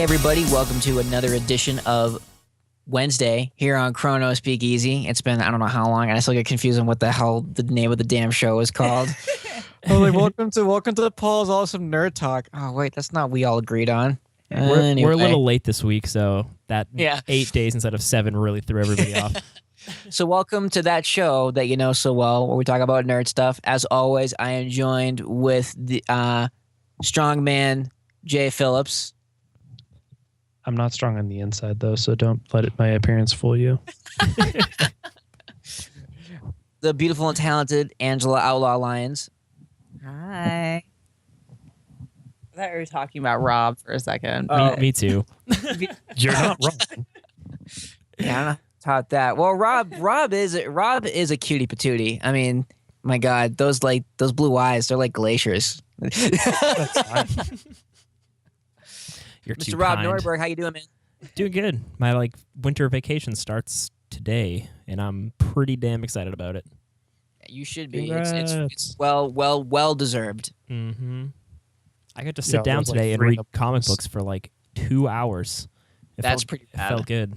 Hey everybody, welcome to another edition of Wednesday here on Chrono Speakeasy. It's been, I don't know how long, and I still get confused on what the hell the name of the damn show is called. welcome to the Paul's Awesome Nerd Talk. Oh wait, that's not what we all agreed on. We're a little late this week, so that Yeah. 8 days instead of 7 really threw everybody off. So welcome to that show that you know so well, where we talk about nerd stuff. As always, I am joined with the strongman Jay Phillips. I'm not strong on the inside, though, so don't let my appearance fool you. The beautiful and talented Angela Outlaw Lyons. Hi. I thought we were talking about Rob for a second. Me too. You're not wrong. Yeah, I don't know about that. Well, Rob is a cutie patootie. I mean, my God, those blue eyes, they're like glaciers. That's fine. You're too Mr. Rob kind. Nordberg, how you doing, man? Doing good. My winter vacation starts today, and I'm pretty damn excited about it. You should be. Congrats. It's well deserved. Mm-hmm. I got to sit down there's like today and 3 read of comic those. books for like 2 hours. That's pretty It bad. felt good.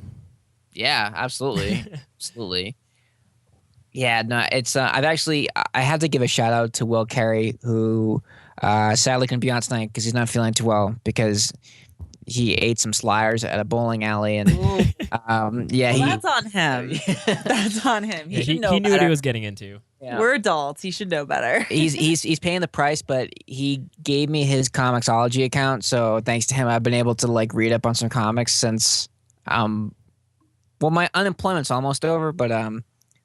Yeah, absolutely, absolutely. Yeah, no, it's. I have to give a shout out to Will Carey, who sadly couldn't be on tonight because he's not feeling too well because he ate some sliders at a bowling alley, and That's on him. That's on him. He Yeah, should know he knew better. what he was getting into. Yeah. We're adults. He should know better. he's paying the price, but he gave me his Comixology account, so thanks to him, I've been able to read up on some comics since my unemployment's almost over, but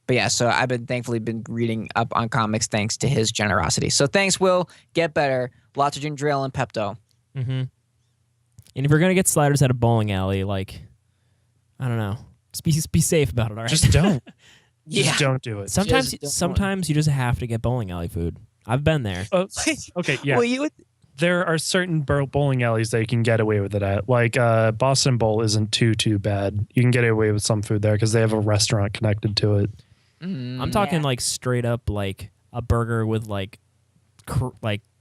yeah, so I've thankfully been reading up on comics thanks to his generosity. So thanks, Will. Get better. Lots of ginger ale and Pepto. Mm-hmm. And if you're gonna get sliders at a bowling alley, I don't know, just be safe about it. All right. Just don't. Yeah. Just don't do it. Sometimes Just don't. sometimes you just have to get bowling alley food. I've been there. Okay, yeah. Well, you would. There are certain bowling alleys that you can get away with it at. Like Boston Bowl isn't too bad. You can get away with some food there because they have a restaurant connected to it. I'm talking straight up a burger with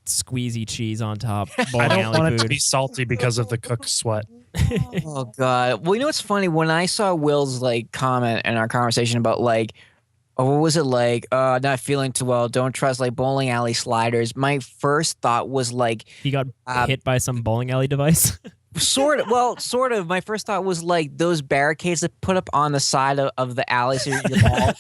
squeezy cheese on top. I Bowling don't alley want it to food. be salty because of the cook's sweat. Oh God. Well, you know what's funny? When I saw Will's comment in our conversation about what was it not feeling too well, don't trust bowling alley sliders. My first thought was He got hit by some bowling alley device. sort of. My first thought was those barricades that put up on the side of the alley so you ball.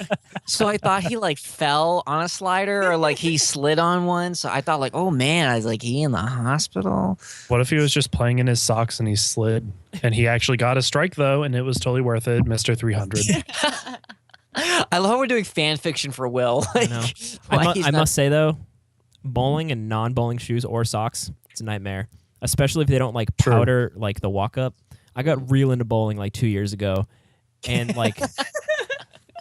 So I thought he fell on a slider or he slid on one. So I thought oh man, I was he in the hospital. What if he was just playing in his socks and he slid? And he actually got a strike, though, and it was totally worth it, Mr. 300. I love how we're doing fan fiction for Will. I know. I must say though, bowling and non-bowling shoes or socks, it's a nightmare. Especially if they don't True. powder the walk up. I got real into bowling 2 years ago, and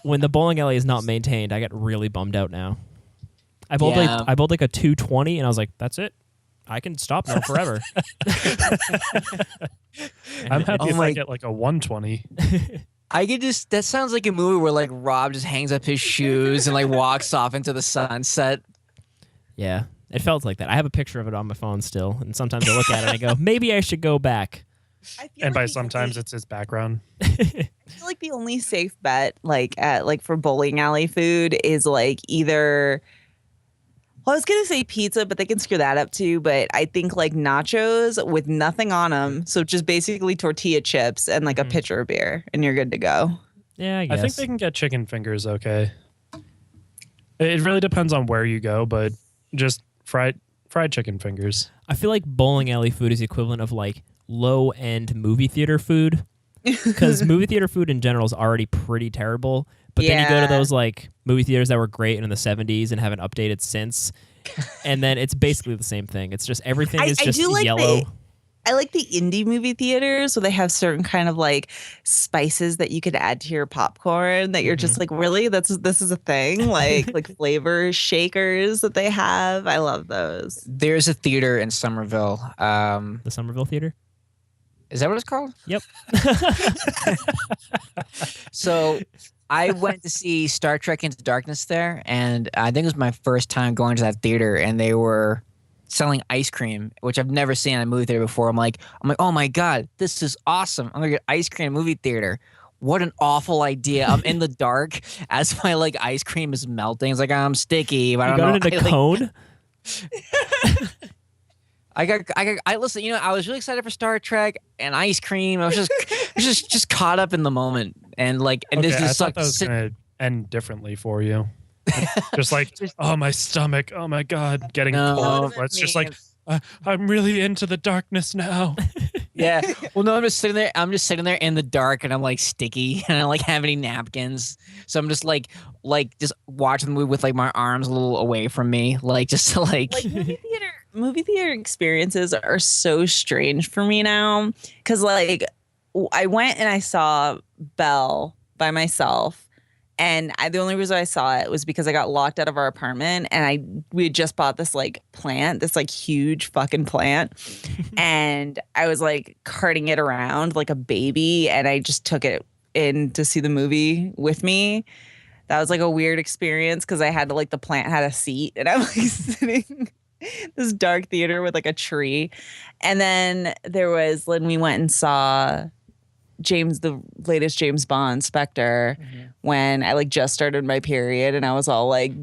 when the bowling alley is not maintained, I get really bummed out now. I bowled I bowled a 220, and I was like, that's it. I can stop now forever. I'm happy if my- I get a 120. that sounds like a movie where Rob just hangs up his shoes and walks off into the sunset. Yeah, it felt like that. I have a picture of it on my phone still, and sometimes I look at it and I go, maybe I should go back. I feel And by the sometimes only- it's his background. I feel like the only safe bet for bowling alley food is either. Well, I was gonna say pizza, but they can screw that up too. But I think nachos with nothing on them, so just basically tortilla chips and a pitcher of beer, and you're good to go. Yeah, I guess. I think they can get chicken fingers okay. It really depends on where you go, but just fried chicken fingers. I feel like bowling alley food is the equivalent of low-end movie theater food, because movie theater food in general is already pretty terrible. But then you go to Yeah. those movie theaters that were great in the 70s and haven't updated since, and then it's basically the same thing. It's just everything is I just do like yellow. I like the indie movie theaters, so they have certain kind of spices that you could add to your popcorn that you're just really this is a thing, like flavor shakers that they have. I love those. There's a theater in Somerville. The Somerville Theater. Is that what it's called? Yep. So I went to see Star Trek Into Darkness there, and I think it was my first time going to that theater, and they were selling ice cream, which I've never seen in a movie theater before. I'm like, oh my god, this is awesome! I'm gonna get ice cream in a movie theater. What an awful idea! I'm in the dark as my like ice cream is melting. It's like I'm sticky, but I You don't got know. it in a cone? I listen. You know, I was really excited for Star Trek and ice cream. I was just caught up in the moment, and Okay, this I just thought like that was going to end differently for you. Just like, oh, my stomach. Oh, my God. Getting No. cold. It's just like, I'm really into the darkness now. Yeah. Well, no, I'm just sitting there. I'm just sitting there in the dark, and I'm like sticky, and I don't like have any napkins. So I'm just like just watching the movie with like my arms a little away from me, like just to like. Like movie theater experiences are so strange for me now because like I went and I saw Belle by myself. And the only reason I saw it was because I got locked out of our apartment, and we had just bought this like plant, this like huge fucking plant, and I was like carting it around like a baby, and I just took it in to see the movie with me. That was like a weird experience because I had to like the plant had a seat, and I'm like sitting this dark theater with like a tree, and then there was when we went and saw the latest James Bond, Spectre, when I like just started my period and I was all like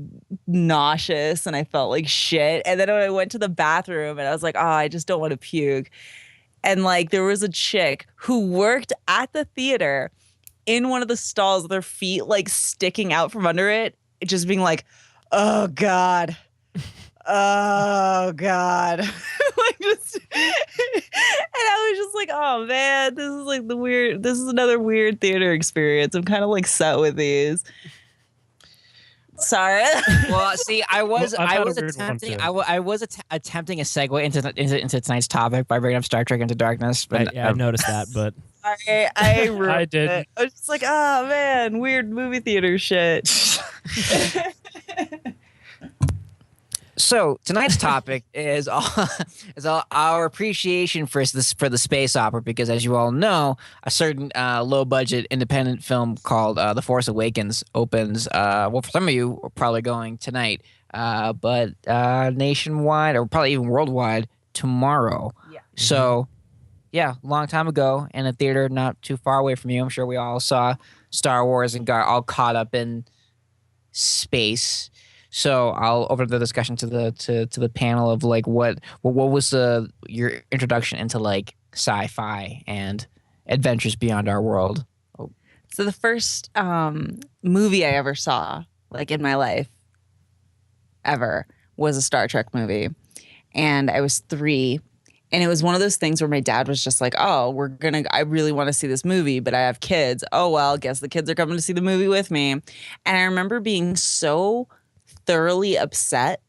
nauseous and I felt like shit. And then when I went to the bathroom and I was like, oh, I just don't want to puke. And like there was a chick who worked at the theater in one of the stalls with her feet like sticking out from under it, just being like, oh God. Oh God. Like just and I was just like, oh man, this is another weird theater experience. I'm kind of like set with these. Sorry. Well, see, I was attempting a segue into tonight's topic by bringing up Star Trek Into Darkness, but I noticed that, but I did. I was just like, oh man, weird movie theater shit. So tonight's topic is our appreciation for the space opera, because as you all know, a certain low budget independent film called The Force Awakens opens. Well, for some of you, are probably going tonight, but nationwide or probably even worldwide tomorrow. Yeah. So, yeah, long time ago in a theater not too far away from you, I'm sure we all saw Star Wars and got all caught up in space. So I'll open the discussion to the panel of like what was your introduction into like sci-fi and adventures beyond our world. So the first movie I ever saw, like in my life, ever, was a Star Trek movie, and I was 3. And it was one of those things where my dad was just like, oh, I really want to see this movie, but I have kids. Oh, well, guess the kids are coming to see the movie with me. And I remember being so thoroughly upset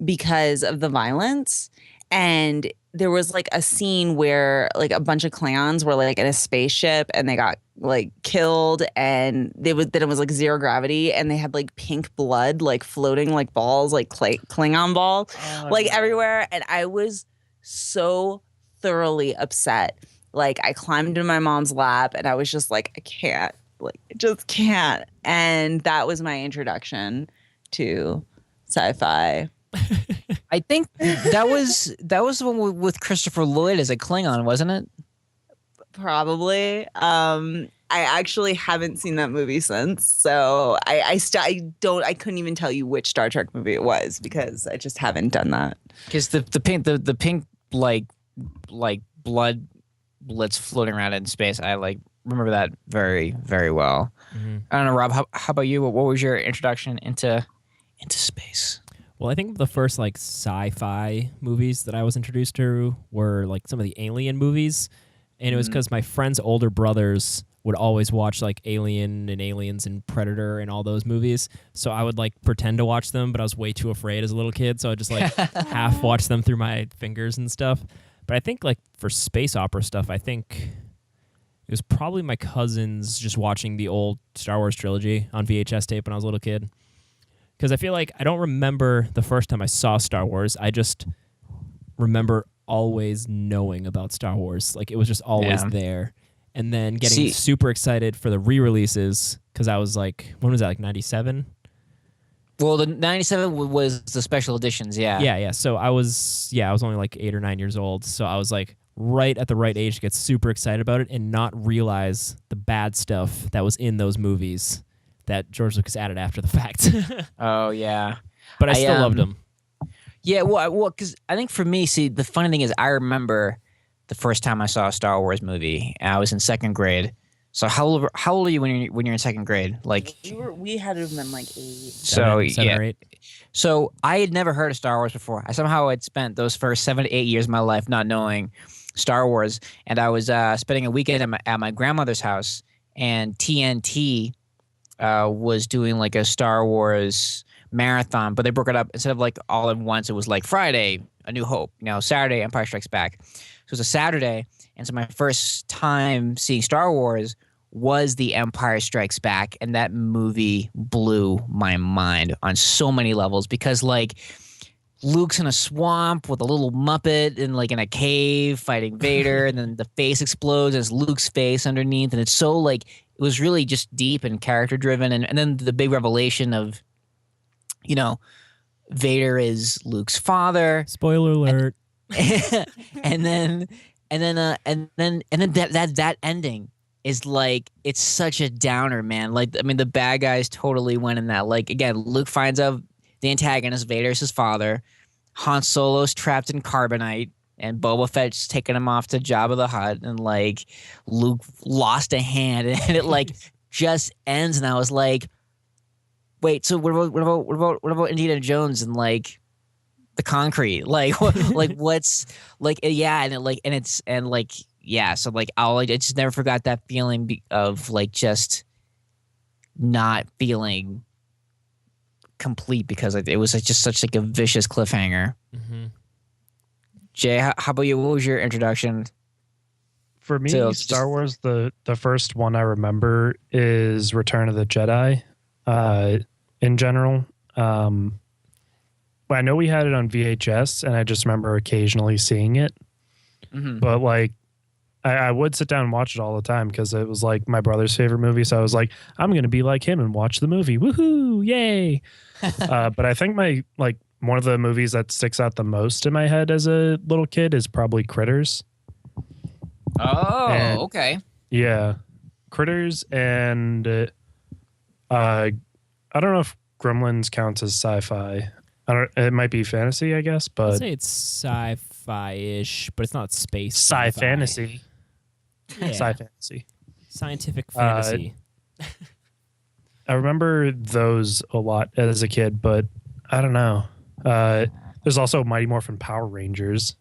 because of the violence. And there was like a scene where like a bunch of Klingons were like in a spaceship and they got like killed, and then it was like zero gravity, and they had like pink blood like floating like balls, like Klingon balls, everywhere. And I was so thoroughly upset. Like I climbed into my mom's lap and I was just like, I just can't. And that was my introduction to sci-fi. I think that was the one with Christopher Lloyd as a Klingon, wasn't it? Probably. I actually haven't seen that movie since, so I couldn't even tell you which Star Trek movie it was because I just haven't done that. Because the pink like blood blitz floating around in space, I like remember that very, very well. Mm-hmm. I don't know, Rob. How about you? What was your introduction into space? Well, I think the first like sci-fi movies that I was introduced to were like some of the Alien movies, and it was because my friends' older brothers would always watch like Alien and Aliens and Predator and all those movies. So I would like pretend to watch them, but I was way too afraid as a little kid, so I just like half watch them through my fingers and stuff. But I think like for space opera stuff, I think it was probably my cousins just watching the old Star Wars trilogy on VHS tape when I was a little kid. Because I feel like I don't remember the first time I saw Star Wars. I just remember always knowing about Star Wars. Like it was just always there. And then getting super excited for the re-releases because I was like, when was that, like 97? Well, the 97 was the special editions, yeah. Yeah. So I was only like 8 or 9 years old. So I was like right at the right age to get super excited about it and not realize the bad stuff that was in those movies that George Lucas added after the fact. Oh, yeah. But I still loved them. Yeah, well, because I think for me, see, the funny thing is I remember the first time I saw a Star Wars movie, and I was in second grade. So how old are you when you're in second grade? Like we had them in like 8. So Seven yeah. or 8. So I had never heard of Star Wars before. I somehow had spent those first 7 to 8 years of my life not knowing Star Wars, and I was spending a weekend at my grandmother's house, and TNT was doing like a Star Wars marathon, but they broke it up instead of like all at once. It was like Friday, A New Hope, Saturday, Empire Strikes Back. So it was a Saturday, and so my first time seeing Star Wars was The Empire Strikes Back, and that movie blew my mind on so many levels because like Luke's in a swamp with a little Muppet and like in a cave fighting Vader, and then the face explodes and it's Luke's face underneath, and it's so like it was really just deep and character driven, and then the big revelation of Vader is Luke's father. Spoiler alert. and then that ending is like it's such a downer, man. Like I mean, the bad guys totally went in that. Like again, Luke finds out the antagonist, Vader's his father. Han Solo's trapped in carbonite, and Boba Fett's taking him off to Jabba the Hutt, and like Luke lost a hand, and it like just ends. And I was like, wait, so what about Indiana Jones and like the concrete? Like what's like yeah, and it like and it's and like. Yeah, so like I just never forgot that feeling of like just not feeling complete because it was just such like a vicious cliffhanger. Mm-hmm. Jay, how about you? What was your introduction? For me, Star Wars, the first one I remember is Return of the Jedi. In general, I know we had it on VHS, and I just remember occasionally seeing it. Mm-hmm. But like. I would sit down and watch it all the time because it was like my brother's favorite movie. So I was like, I'm going to be like him and watch the movie. Woohoo! Yay! But I think one of the movies that sticks out the most in my head as a little kid is probably Critters. Oh, okay. Yeah. Critters and I don't know if Gremlins counts as sci-fi. It might be fantasy, I guess, but I'd say it's sci-fi-ish, but it's not space sci-fantasy. Yeah. Sci-fantasy. Scientific fantasy. I remember those a lot as a kid, but I don't know. There's also Mighty Morphin Power Rangers.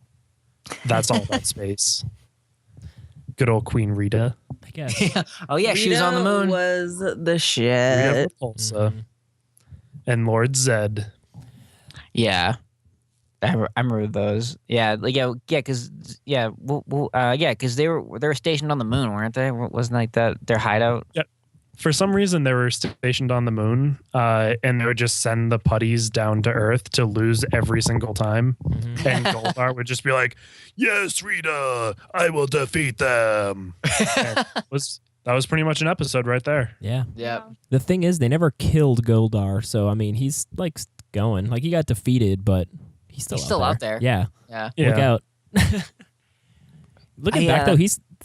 That's all about space. Good old Queen Rita. I guess. Oh yeah, she was on the moon. Was the shit. Rita Repulsa. And Lord Zed. Yeah. I remember those. Yeah, like because they were stationed on the moon, weren't they? Wasn't like that their hideout? Yep. For some reason, they were stationed on the moon, and they would just send the putties down to Earth to lose every single time. Mm-hmm. And Goldar would just be like, "Yes, Rita, I will defeat them." That was pretty much an episode right there. Yeah. Yeah. The thing is, they never killed Goldar, so I mean, he's like going. Like he got defeated, but he's still out there. Yeah. Yeah. Look out. Looking back though,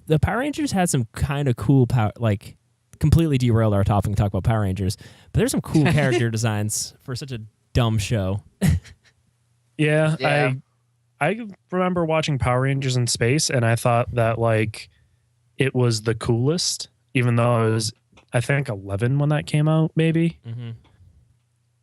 the Power Rangers had some kind of cool power. Like completely derailed our topic and talk about Power Rangers, but there's some cool character designs for such a dumb show. Yeah. I remember watching Power Rangers in space, and I thought that like it was the coolest, even though I was, I think, 11 when that came out, maybe. Mm-hmm.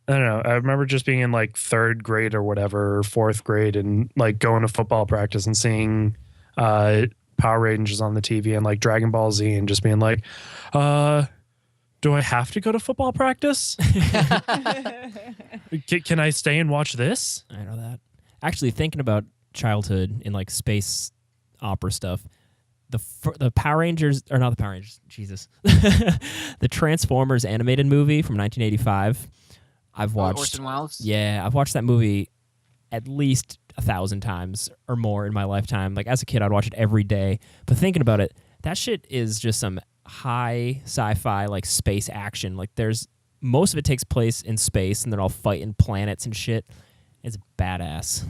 I don't know. I remember just being in like third grade or whatever, or fourth grade, and like going to football practice and seeing Power Rangers on the TV and like Dragon Ball Z and just being like, do I have to go to football practice? Can I stay and watch this? I know that. Actually, thinking about childhood in like space opera stuff, the Power Rangers, or not the Power Rangers, Jesus. The Transformers animated movie from 1985. I've watched. Orson Welles? Yeah, I've watched that movie at least 1,000 times or more in my lifetime. Like as a kid, I'd watch it every day. But thinking about it, that shit is just some high sci-fi like space action. Like there's most of it takes place in space, and they're all fighting planets and shit. It's badass.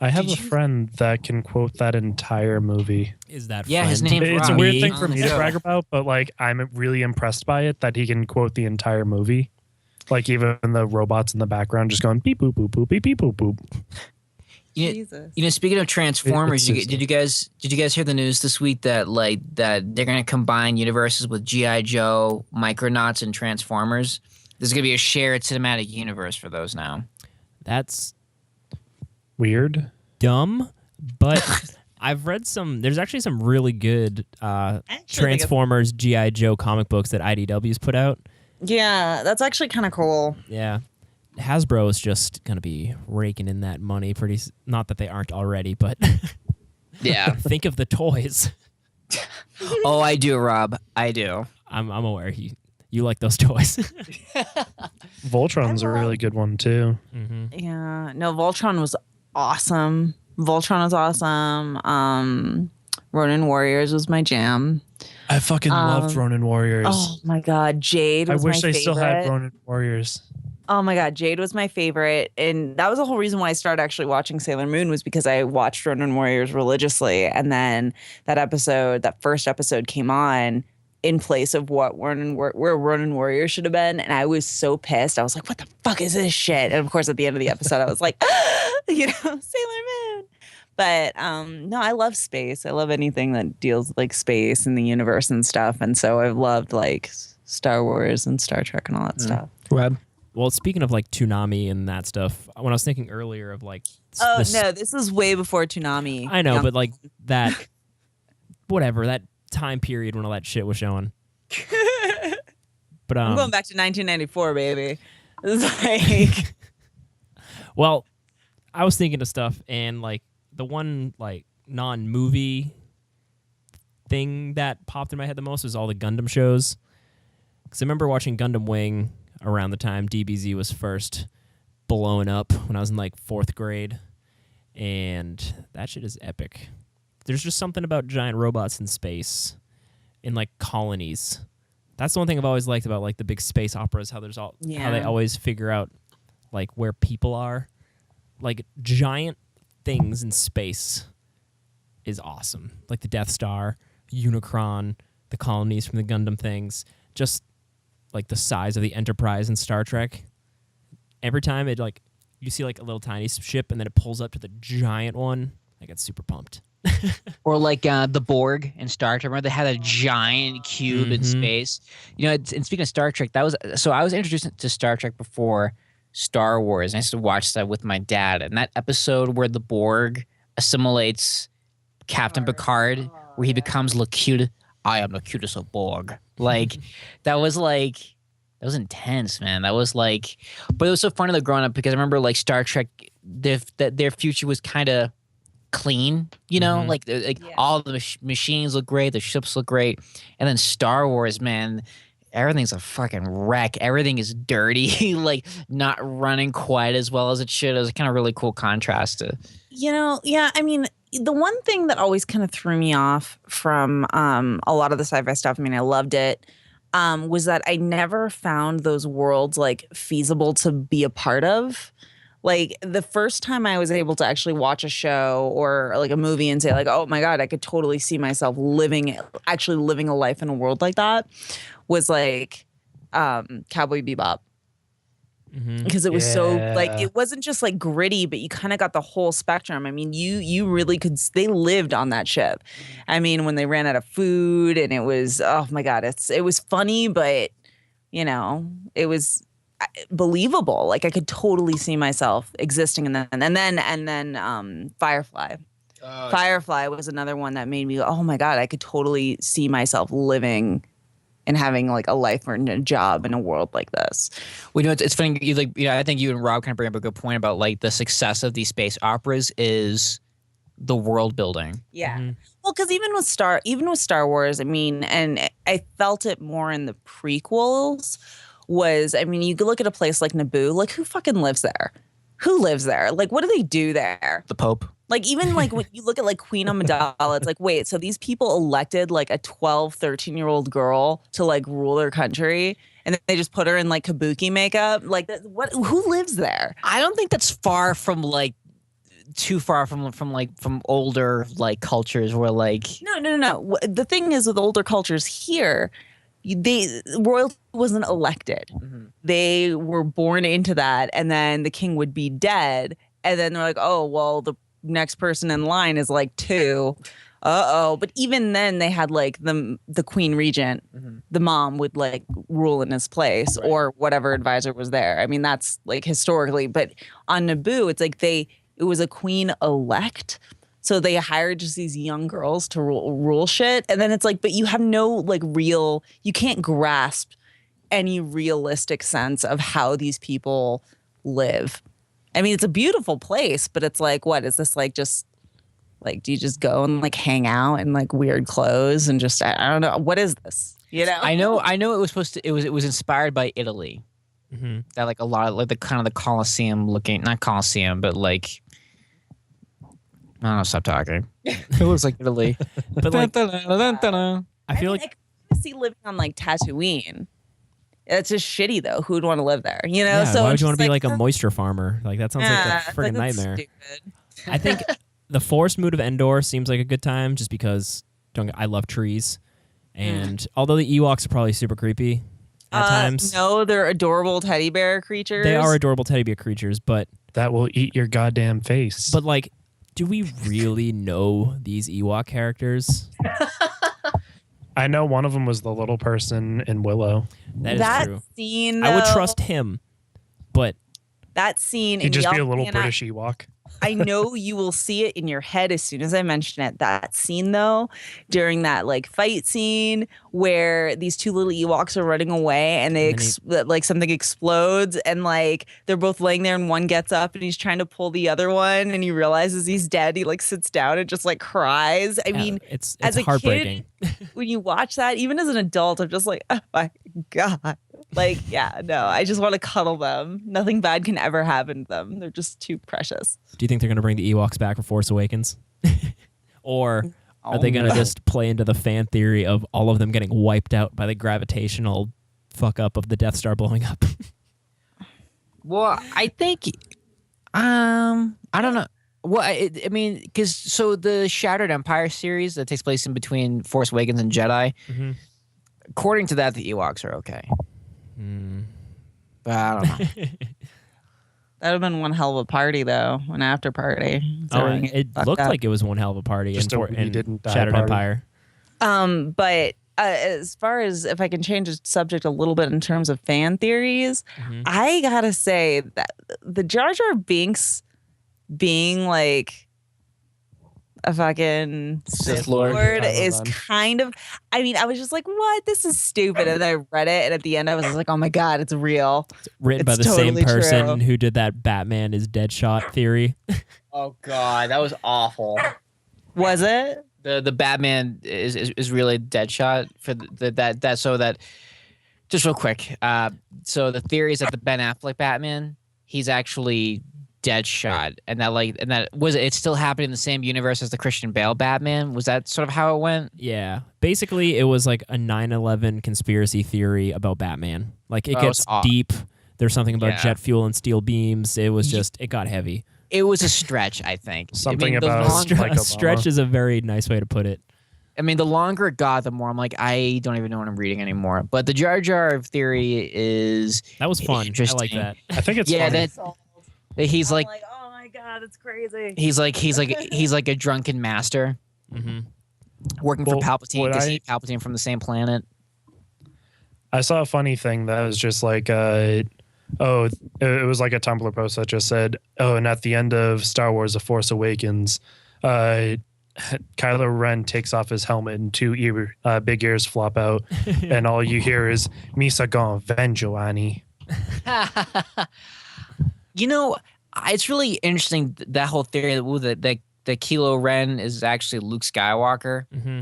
I have a friend that can quote that entire movie. Is that Yeah, friend? his name's It's a Rob. weird thing for On me the to show. brag about, but like I'm really impressed by it that he can quote the entire movie. Like even the robots in the background just going beep boop boop boop beep beep boop boop. Jesus. Speaking of Transformers, It's did you guys hear the news this week that they're gonna combine universes with G.I. Joe, Micronauts, and Transformers? There's gonna be a shared cinematic universe for those now. That's Weird. dumb, but I've read there's actually some really good Transformers G.I. Joe comic books that IDW's put out. Yeah, that's actually kind of cool. Yeah. Hasbro is just going to be raking in that money not that they aren't already, but Yeah. think of the toys. Oh, I do, Rob. I do. I'm aware you like those toys. Voltron's a really good one too. Mm-hmm. Yeah. No, Voltron was awesome. Ronin Warriors was my jam. I fucking loved Ronin Warriors. Oh my God, Jade I was wish my I favorite. still had Ronin Warriors. Oh my God, Jade was my favorite. And that was the whole reason why I started actually watching Sailor Moon was because I watched Ronin Warriors religiously. And then that first episode came on in place of where Ronin Warriors should have been. And I was so pissed. I was like, what the fuck is this shit? And of course, at the end of the episode, I was like, Sailor Moon. But no, I love space. I love anything that deals with like space and the universe and stuff. And so I've loved like Star Wars and Star Trek and all that stuff. Rob? Well, speaking of like Toonami and that stuff, when I was thinking earlier of like... Oh, no, this is way before Toonami. I know, but like that... whatever, that time period when all that shit was showing. But I'm going back to 1994, baby. It's like... Well, I was thinking of stuff, and like the one like non-movie thing that popped in my head the most was all the Gundam shows. Because I remember watching Gundam Wing around the time DBZ was first blowing up when I was in like 4th grade, and that shit is epic. There's just something about giant robots in space, in like colonies. That's the one thing I've always liked about like the big space operas. How they always figure out like where people are. Like giant things in space is awesome. Like the Death Star, Unicron, the colonies from the Gundam things, just like the size of the Enterprise in Star Trek. Every time it like you see like a little tiny ship and then it pulls up to the giant one, I get super pumped. Or like the Borg in Star Trek. Remember they had a giant cube in space. And speaking of Star Trek, I was introduced to Star Trek before Star Wars. And I used to watch that with my dad. And that episode where the Borg assimilates Captain Picard, where he becomes Locutus. I am Locutus of Borg. Like that was intense, man. That was like, but it was so funny like growing up because I remember like Star Trek, their future was kind of clean, like all the machines look great, the ships look great, and then Star Wars, man, everything's a fucking wreck. Everything is dirty, like not running quite as well as it should. It was kind of really cool contrast to, yeah. I mean, the one thing that always kind of threw me off from a lot of the sci-fi stuff, I mean, I loved it, was that I never found those worlds like feasible to be a part of. Like the first time I was able to actually watch a show or like a movie and say like, oh my God, I could totally see myself actually living a life in a world like that was like Cowboy Bebop. Because it was so like, it wasn't just like gritty, but you kind of got the whole spectrum. I mean, you really they lived on that ship. I mean, when they ran out of food and it was, oh my God, it was funny, but it was believable. Like I could totally see myself existing in that. And then Firefly. Firefly was another one that made me go, oh my God, I could totally see myself living and having like a life or a job in a world like this. Well, it's funny. I think you and Rob kind of bring up a good point about like the success of these space operas is the world building. Yeah. Well, because even with Star Wars, I mean, and I felt it more in the prequels. You could look at a place like Naboo. Like, who fucking lives there? Who lives there? Like, what do they do there? The Pope. Like even like when you look at like Queen Amidala, it's like, wait, so these people elected like a 12, 13-year-old girl to like rule their country, and then they just put her in like kabuki makeup. Like what? Who lives there? I don't think that's far from like too far from older like cultures where like No. The thing is with older cultures here, royalty wasn't elected. mm-hmm. They were born into that, and then the king would be dead, and then they're like, oh well, the next person in line is like 2. But even then they had like the queen regent, Mm-hmm. the mom would like rule in his place, Right. or whatever advisor was there. I mean, that's like historically, but on Naboo it's like it was a queen elect, so they hired just these young girls to rule shit, and then it's like, but you have no like you can't grasp any realistic sense of how these people live. I mean, it's a beautiful place, but it's like, what is this like? Just like, do you just go and like hang out in like weird clothes and just I don't know, what is this? You know? I know it was supposed to it was inspired by Italy. Mm-hmm. That like a lot of like the kind of the Colosseum looking, not Colosseum, but like I don't know, stop talking. It looks like Italy. But like, I I feel like I could see living on like Tatooine. It's just shitty though. Who would want to live there? You know? yeah, So why would it's you want to just be like a moisture farmer? Like that sounds like a it's freaking that's nightmare. stupid. I think the forest mood of Endor seems like a good time, just because I love trees, and although the Ewoks are probably super creepy at times, No, they're adorable teddy bear creatures. they are adorable teddy bear creatures. But That will eat your goddamn face. like, do we really know these Ewok characters? I know one of them was the little person in Willow. That is that true. scene. I would though, trust him, but that scene. He'd in just be a Yelp, little and British Ewok. I know you will see it in your head as soon as I mention it. That scene, though, during that like fight scene where these 2 little Ewoks are running away and they And like something explodes and like they're both laying there and one gets up and he's trying to pull the other one and he realizes he's dead. He like sits down and just like cries. I mean, it's as a heartbreaking. kid, when you watch that, even as an adult, I'm just like, oh my God. Like, yeah, no, I just want to cuddle them. Nothing bad can ever happen to them. They're just too precious. Do you think they're going to bring the Ewoks back for Force Awakens? Or are they going to no. just play into the fan theory of all of them getting wiped out by the gravitational fuck up of the Death Star blowing up? Well, I think, I don't know. Well, I mean, because so the Shattered Empire series that takes place in between Force Awakens and Jedi, Mm-hmm. according to that, the Ewoks are okay. But I don't know. That would have been one hell of a party, though, an after party. Oh, Throwing it fucked looked up. like it was one hell of a party Just in, a we didn't die Shattered party. Empire. But as far as if I can change the subject a little bit in terms of fan theories, Mhm. I gotta say that the Jar Jar Binks being like a fucking Sith Lord. is kind of, I mean, I was just like, what? This is stupid. And then I read it, and at the end, I was like, oh my God, it's real. Written by It's the same totally person true. who did that Batman is Deadshot theory. Oh God, that was awful. Was it? The Batman is really Deadshot for that so that just real quick. So the theory is that the Ben Affleck Batman, he's actually Deadshot, and that was it's still happening in the same universe as the Christian Bale Batman. Was that sort of how it went? Yeah. Basically, it was like a 9/11 conspiracy theory about Batman. Like, it Oh, gets it's aw- deep. There's something about Yeah. jet fuel and steel beams. It was just, it got heavy. It was a stretch, I think. Something the about long- Like a Obama. stretch is a very nice way to put it. I mean, the longer it got, the more I'm like, I don't even know what I'm reading anymore. But the Jar Jar theory is That was fun. I like Interesting. that. I think it's yeah, funny. that he's I'm like like, oh my God, it's crazy. he's like a drunken master Hmm. working Well, for Palpatine what because I- he's Palpatine from the same planet. I saw a funny thing that was just like, it was like a Tumblr post that just said, oh, and at the end of Star Wars: The Force Awakens, Kylo Ren takes off his helmet and 2 big ears flop out, and all you hear is "Misa gon venjo Annie." You know, it's really interesting that whole theory that Kylo Ren is actually Luke Skywalker. Hmm.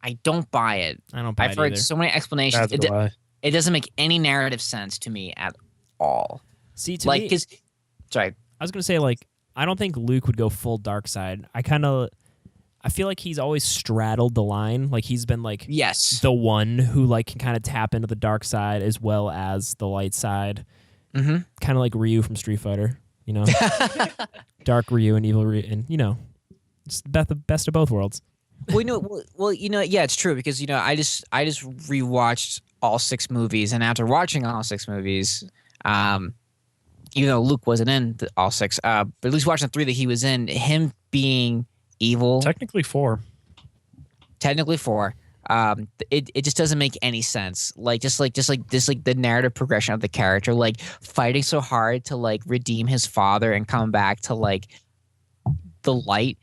I don't buy it. I don't buy I've it heard either. so many explanations. That's why. It doesn't make any narrative sense to me at all. See, to Like, me, because sorry, I was going to say, like, I don't think Luke would go full dark side. I feel like he's always straddled the line. Like he's been like Yes. the one who like can kind of tap into the dark side as well as the light side. Mm-hmm. Kind of like Ryu from Street Fighter, you know, dark Ryu and evil Ryu, and you know, it's the best of both worlds. Yeah, it's true because I just rewatched all 6 movies, and after watching all 6 movies, even though Luke wasn't in all 6, but at least watching the 3 that he was in, him being evil, Technically 4. technically 4. It just doesn't make any sense. Like the narrative progression of the character, like fighting so hard to like redeem his father and come back to like the light,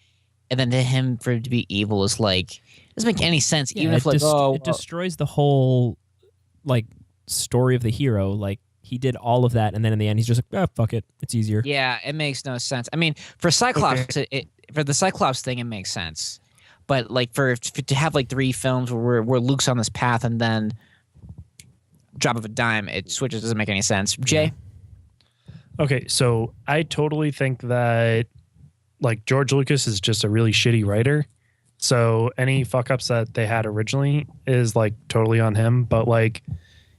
and then to him for it to be evil is like doesn't make any sense. Yeah, even if it destroys the whole like story of the hero. Like he did all of that, and then in the end, he's just like, fuck it, it's easier. yeah, it makes no sense. I mean, for Cyclops, for the Cyclops thing, it makes sense. But like to have like 3 films where Luke's on this path and then drop of a dime, it switches, doesn't make any sense. Jay? Okay, so I totally think that like George Lucas is just a really shitty writer. So any fuck ups that they had originally is like totally on him. But like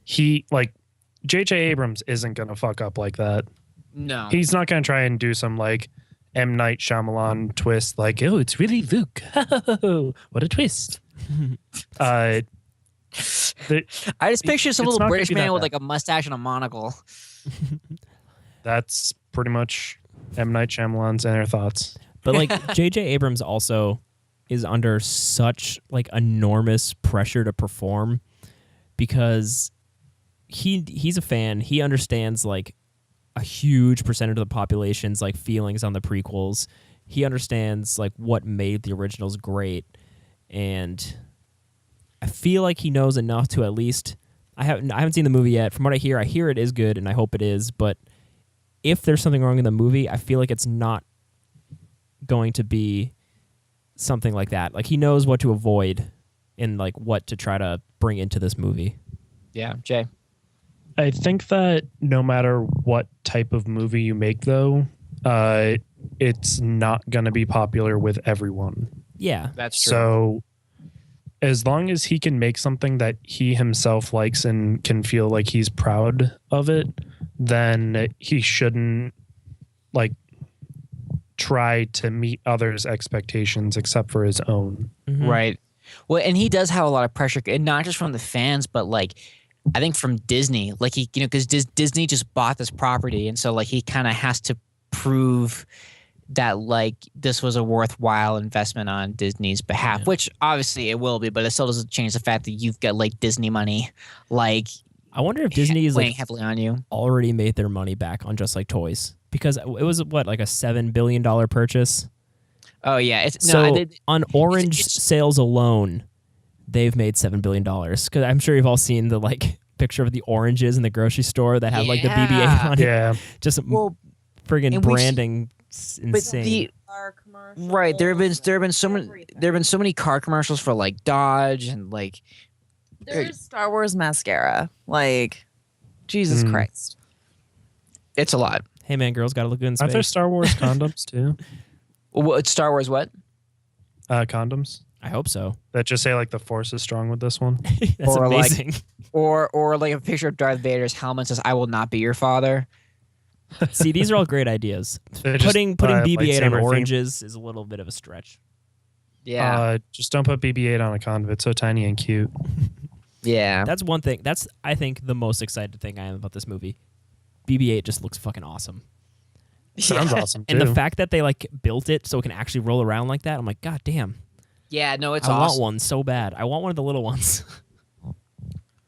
J.J. Abrams isn't gonna fuck up like that. No. He's not gonna try and do some like M. Night Shyamalan twist, like, oh, it's really Luke. What a twist. I just picture some it's little not British gonna be man that with bad. like a mustache and a monocle. That's pretty much M. Night Shyamalan's inner thoughts. But like J.J. Abrams also is under such like enormous pressure to perform because he's a fan. He understands like a huge percentage of the population's like feelings on the prequels. He understands like what made the originals great, and I feel like he knows enough to at least. I haven't seen the movie yet. From what I hear it is good, and I hope it is. But if there's something wrong in the movie, I feel like it's not going to be something like that. Like he knows what to avoid and like what to try to bring into this movie. Yeah, Jay. I think that no matter what type of movie you make, though, it's not going to be popular with everyone. Yeah, That's true. So as long as he can make something that he himself likes and can feel like he's proud of it, then he shouldn't like try to meet others' expectations except for his own. Mhm. Right. Well, and he does have a lot of pressure, and not just from the fans, but like I think from Disney. Like he, because Disney just bought this property, and so like he kind of has to prove that like this was a worthwhile investment on Disney's behalf, Yeah. which obviously it will be, but it still doesn't change the fact that you've got like Disney money, like I wonder if Disney is weighing like heavily on you. already made their money back on just like toys, because it was what, like a $7 billion purchase. Oh yeah, it's So no. on orange it's- sales alone, they've made $7 billion. Because I'm sure you've all seen the like picture of the oranges in the grocery store that have like the BB-8 Yeah. on it. Yeah. Just Well, friggin' and we've- branding insane. Our commercials, Right, there have been so many car commercials for like Dodge and like There's Star Wars mascara. Like, Jesus Mm. Christ. it's a lot. Hey man, girls gotta look good in Aren't there space. Star Wars condoms too? What Star Wars? What? Condoms I hope so. that just say like the Force is strong with this one. That's Or, like, amazing. Or like a picture of Darth Vader's helmet says, "I will not be your father." See, these are all great ideas. They're just, Putting BB-8 on lightsaber oranges is a little bit of a stretch. Yeah, just don't put BB-8 on a condom. It's so tiny and cute. yeah. That's one thing. That's, I think, the most excited thing I am about this movie. BB-8 just looks fucking awesome. Sounds awesome too. And the fact that they like built it so it can actually roll around like that, I'm like, God damn. Yeah, no, it's I want awesome. one so bad. I want one of the little ones.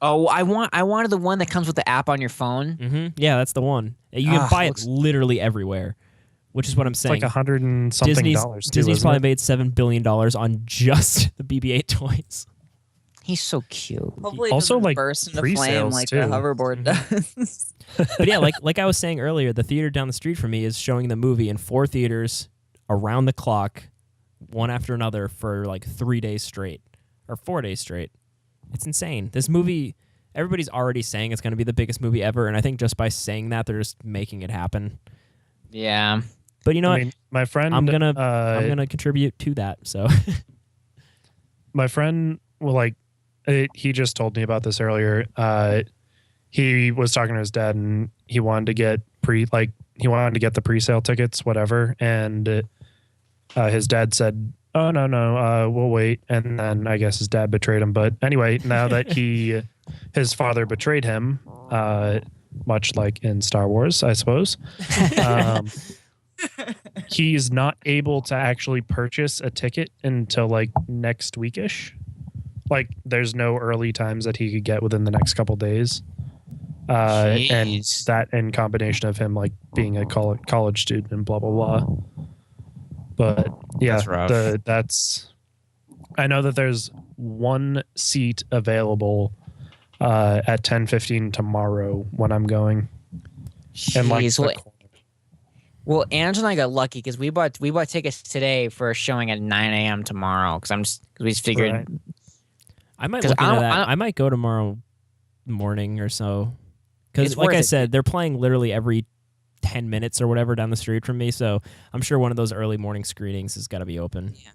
Oh, I wanted the one that comes with the app on your phone. hmm Yeah, that's the one. You can buy it literally everywhere, which is what I'm it's saying. like $100 and something dollars. Too, Disney's isn't probably it? made $7 billion on just the BB-8 toys. He's so cute. Hopefully, it Also, doesn't like, burst into pre-sales, flame like the too. hoverboard does. But yeah, like I was saying earlier, the theater down the street from me is showing the movie in 4 theaters around the clock, one after another for like 3 days straight or 4 days straight. It's insane. This movie, everybody's already saying it's going to be the biggest movie ever, and I think just by saying that, they're just making it happen. Yeah. But you know what? My friend, I'm gonna contribute to that. So my friend, he just told me about this earlier. He was talking to his dad, and he wanted to get the pre-sale tickets, whatever. And his dad said, "Oh no, we'll wait." And then I guess his dad betrayed him. But anyway, now that his father betrayed him, much like in Star Wars, I suppose. He's not able to actually purchase a ticket until like next weekish. Like there's no early times that he could get within the next couple days. And that in combination of him like being a college student and blah blah blah. But yeah, That's rough. I know that there's one seat available at 10:15 tomorrow when I'm going. And like well, Angela and I got lucky because we bought tickets today for a showing at 9 a.m. tomorrow because we just figured. Right. I might look into that. I might go tomorrow morning or so. Because like I said, they're playing literally every 10 minutes or whatever down the street from me. So I'm sure one of those early morning screenings has got to be open. Yeah.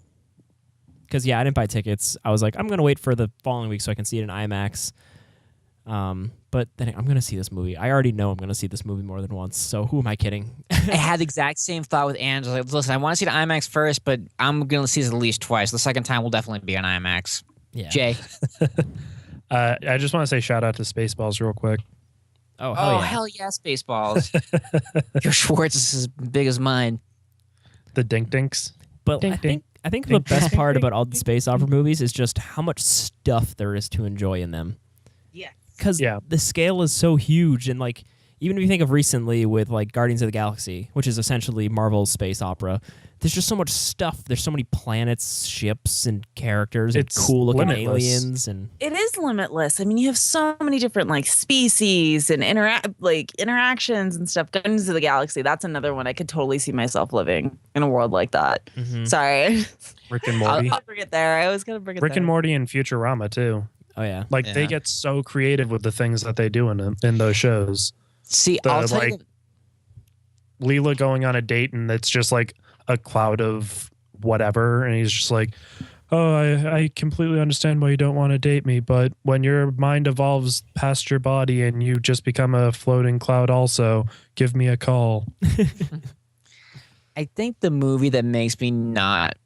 Because, I didn't buy tickets. I was like, I'm going to wait for the following week so I can see it in IMAX. But then I'm going to see this movie. I already know I'm going to see this movie more than once. So who am I kidding? I had the exact same thought with Angela. Like, listen, I want to see the IMAX first, but I'm going to see this at least twice. The second time will definitely be on IMAX. Yeah. Jay. I just want to say shout out to Spaceballs real quick. Oh, hell yeah. Hell yeah, Spaceballs. Your Schwartz is as big as mine. The Dink Dinks. But I think the best part about all the space opera movies is just how much stuff there is to enjoy in them. Yeah. Because the scale is so huge, and like even if you think of recently with like Guardians of the Galaxy, which is essentially Marvel's space opera, there's just so much stuff. There's so many planets, ships, and characters, and cool-looking aliens, and it is limitless. I mean, you have so many different like species and interactions and stuff. Guardians of the Galaxy, that's another one I could totally see myself living in a world like that. Mm-hmm. Sorry, Rick and Morty. I'll bring it there. I was gonna bring it. Rick and Morty and Futurama too. Oh yeah, they get so creative with the things that they do in those shows. See, I'll tell you. Leela going on a date and it's just like a cloud of whatever, and he's just like, "Oh, I completely understand why you don't want to date me, but when your mind evolves past your body and you just become a floating cloud also, give me a call." I think the movie that makes me not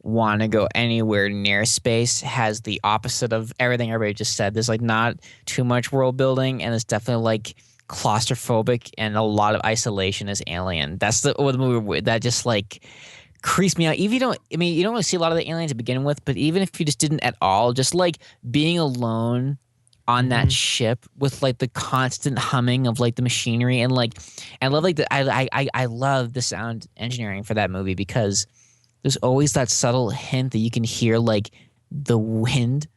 want to go anywhere near space has the opposite of everything everybody just said. There's like not too much world building, and it's definitely like claustrophobic and a lot of isolation as Alien. That's the movie that just like creeps me out. Even you don't really see a lot of the aliens to begin with, but even if you just didn't at all, just like being alone on that ship with like the constant humming of like the machinery and like I love like I love the sound engineering for that movie because there's always that subtle hint that you can hear like the wind,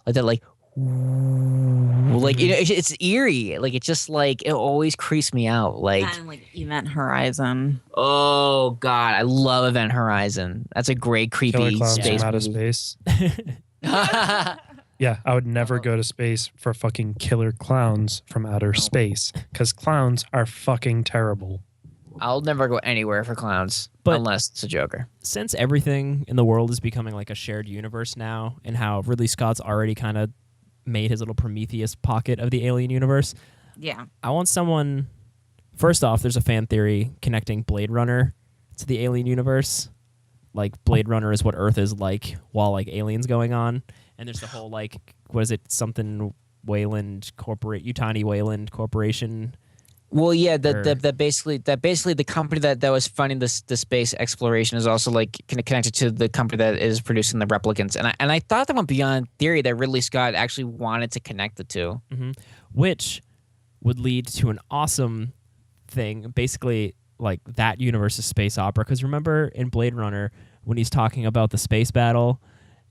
like that like like it's eerie, like it's just like it always creeps me out, like Event Horizon. Oh god, I love Event Horizon. That's a great creepy space out of space. Yeah, I would never go to space for fucking killer clowns from outer space because clowns are fucking terrible. I'll never go anywhere for clowns unless it's a Joker. Since everything in the world is becoming like a shared universe now, and how Ridley Scott's already kind of made his little Prometheus pocket of the Alien universe. Yeah. I want someone... First off, there's a fan theory connecting Blade Runner to the Alien universe. Like, Blade Runner is what Earth is like while, like, Aliens going on. And there's the whole, like, what is it? Something Wayland Corporate... Utani Wayland Corporation... Well, yeah, that basically the company that was funding the space exploration is also like connected to the company that is producing the replicants, and I thought that went beyond theory that Ridley Scott actually wanted to connect the two, which would lead to an awesome thing, basically like that universe's space opera. Because remember in Blade Runner when he's talking about the space battle,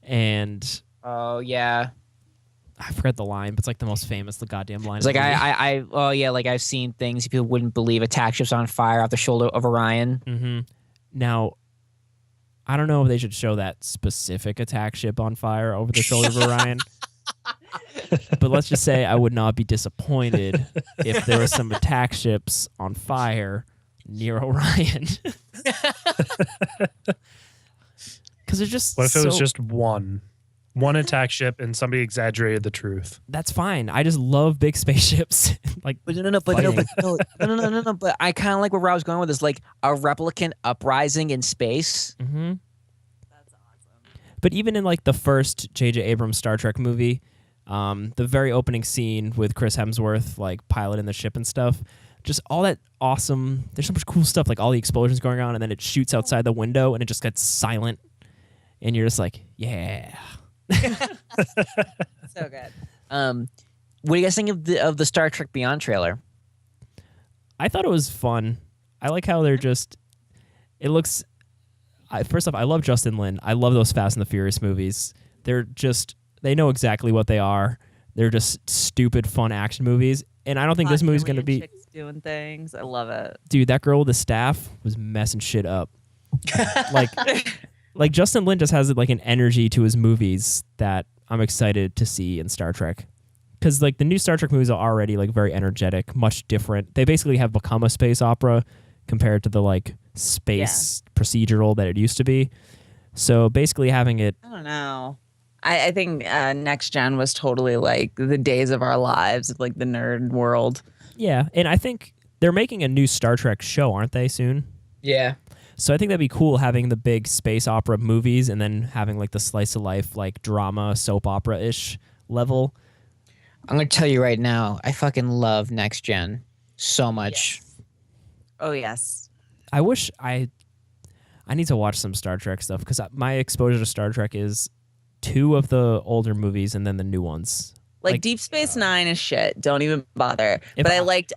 and oh yeah. I forgot the line, but it's like the most famous, the goddamn line. It's like like I've seen things people wouldn't believe. Attack ships on fire off the shoulder of Orion. Mm-hmm. Now, I don't know if they should show that specific attack ship on fire over the shoulder of Orion. But let's just say I would not be disappointed if there were some attack ships on fire Near Orion. Because they're just. What if it was just one attack ship and somebody exaggerated the truth? That's fine. I just love big spaceships. Like, But no. But I kind of like where I was going with this, like a replicant uprising in space. mm-hmm. But even in like the first J.J. Abrams Star Trek movie, the very opening scene with Chris Hemsworth like piloting the ship and stuff, just all that awesome. There's so much cool stuff, like all the explosions going on, and then it shoots outside the window, and it just gets silent, and you're just like, yeah. So good. What do you guys think of the Star Trek Beyond trailer? I thought it was fun. I like how they're just. It looks. First off, I love Justin Lin. I love those Fast and the Furious movies. They're just. They know exactly what they are. They're just stupid, fun action movies. And I don't think this movie's gonna be chicks doing things. I love it. Dude, that girl with the staff was messing shit up. like Justin Lin just has like an energy to his movies that I'm excited to see in Star Trek. Because like the new Star Trek movies are already like very energetic, much different. They basically have become a space opera compared to the like space procedural that it used to be. So basically having it. I don't know. I think Next Gen was totally like the days of our lives, like the nerd world. Yeah, and I think they're making a new Star Trek show, aren't they, soon? Yeah. So I think that'd be cool having the big space opera movies and then having like the slice of life, like drama, soap opera-ish level. I'm going to tell you right now, I fucking love Next Gen so much. Yes. Oh, yes. I wish I need to watch some Star Trek stuff because my exposure to Star Trek is 2 of the older movies and then the new ones. Like Deep Space Nine is shit. Don't even bother. But I liked